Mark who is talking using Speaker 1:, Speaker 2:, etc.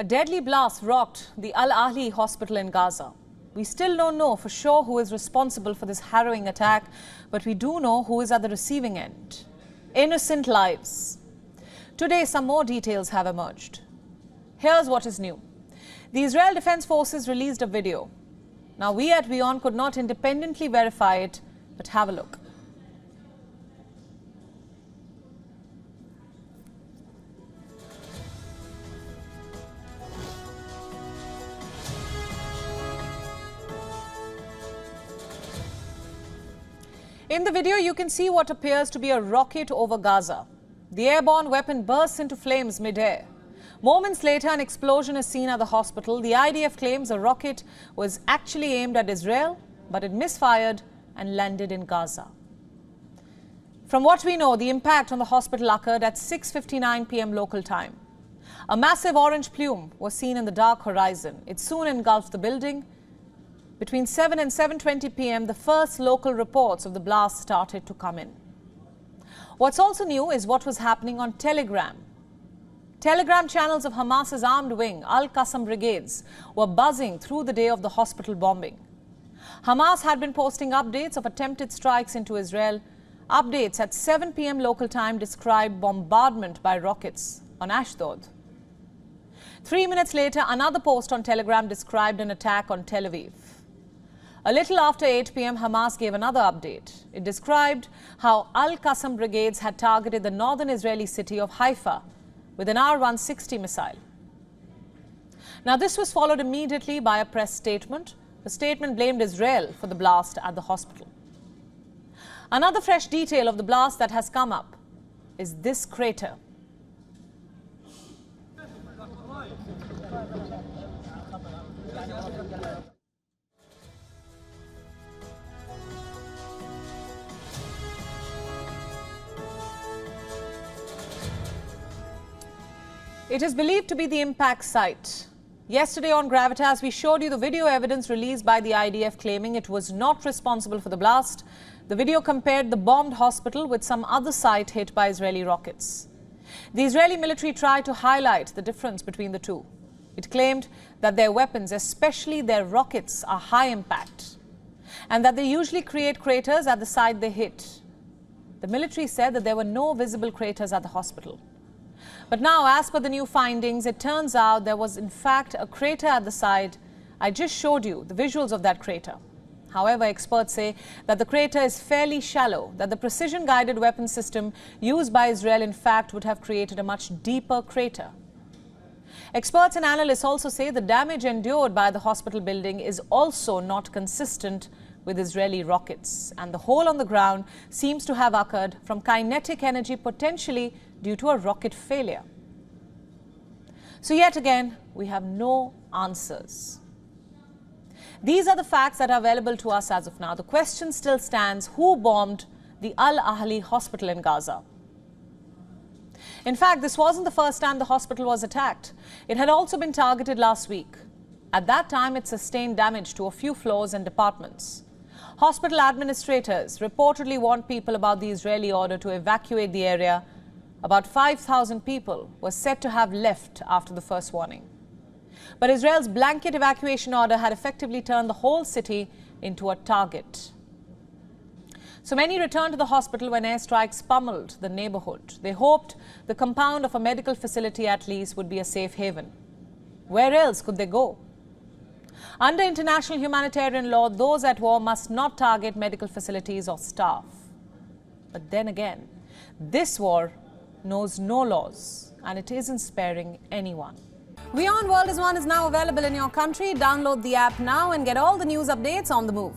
Speaker 1: A deadly blast rocked the Al-Ahli hospital in Gaza. We still don't know for sure who is responsible for this harrowing attack, but we do know who is at the receiving end. Innocent lives. Today, some more details have emerged. Here's what is new. The Israel Defense Forces released a video. Now, we at WION could not independently verify it, but have a look. In the video, you can see what appears to be a rocket over Gaza. The airborne weapon bursts into flames mid-air. Moments later, an explosion is seen at the hospital. The IDF claims a rocket was actually aimed at Israel, but it misfired and landed in Gaza. From what we know, the impact on the hospital occurred at 6:59 p.m. local time. A massive orange plume was seen in the dark horizon. It soon engulfed the building. Between 7 and 7:20 p.m., the first local reports of the blast started to come in. What's also new is what was happening on Telegram. Telegram channels of Hamas's armed wing, Al-Qassam brigades, were buzzing through the day of the hospital bombing. Hamas had been posting updates of attempted strikes into Israel. Updates at 7 p.m. local time described bombardment by rockets on Ashdod. 3 minutes later, another post on Telegram described an attack on Tel Aviv. A little after 8 p.m., Hamas gave another update. It described how Al-Qassam brigades had targeted the northern Israeli city of Haifa with an R-160 missile. Now, this was followed immediately by a press statement. The statement blamed Israel for the blast at the hospital. Another fresh detail of the blast that has come up is this crater. It is believed to be the impact site. Yesterday on Gravitas, we showed you the video evidence released by the IDF claiming it was not responsible for the blast. The video compared the bombed hospital with some other site hit by Israeli rockets. The Israeli military tried to highlight the difference between the two. It claimed that their weapons, especially their rockets, are high impact and that they usually create craters at the site they hit. The military said that there were no visible craters at the hospital. But now, as per the new findings, it turns out there was in fact a crater at the site. I just showed you the visuals of that crater. However, experts say that the crater is fairly shallow, that the precision-guided weapon system used by Israel in fact would have created a much deeper crater. Experts and analysts also say the damage endured by the hospital building is also not consistent with Israeli rockets, and the hole on the ground seems to have occurred from kinetic energy, potentially due to a rocket failure. So yet again, we have no answers. These are the facts that are available to us as of now. The question still stands: who bombed the Al-Ahli hospital in Gaza? In fact, this wasn't the first time the hospital was attacked. It had also been targeted last week. At that time, it sustained damage to a few floors and departments. Hospital administrators reportedly warned people about the Israeli order to evacuate the area. About 5,000 people were said to have left after the first warning. But Israel's blanket evacuation order had effectively turned the whole city into a target. So many returned to the hospital when airstrikes pummeled the neighborhood. They hoped the compound of a medical facility at least would be a safe haven. Where else could they go? Under international humanitarian law, those at war must not target medical facilities or staff. But then again, this war knows no laws, and it isn't sparing anyone. WION World is now available in your country. Download the app now and get all the news updates on the move.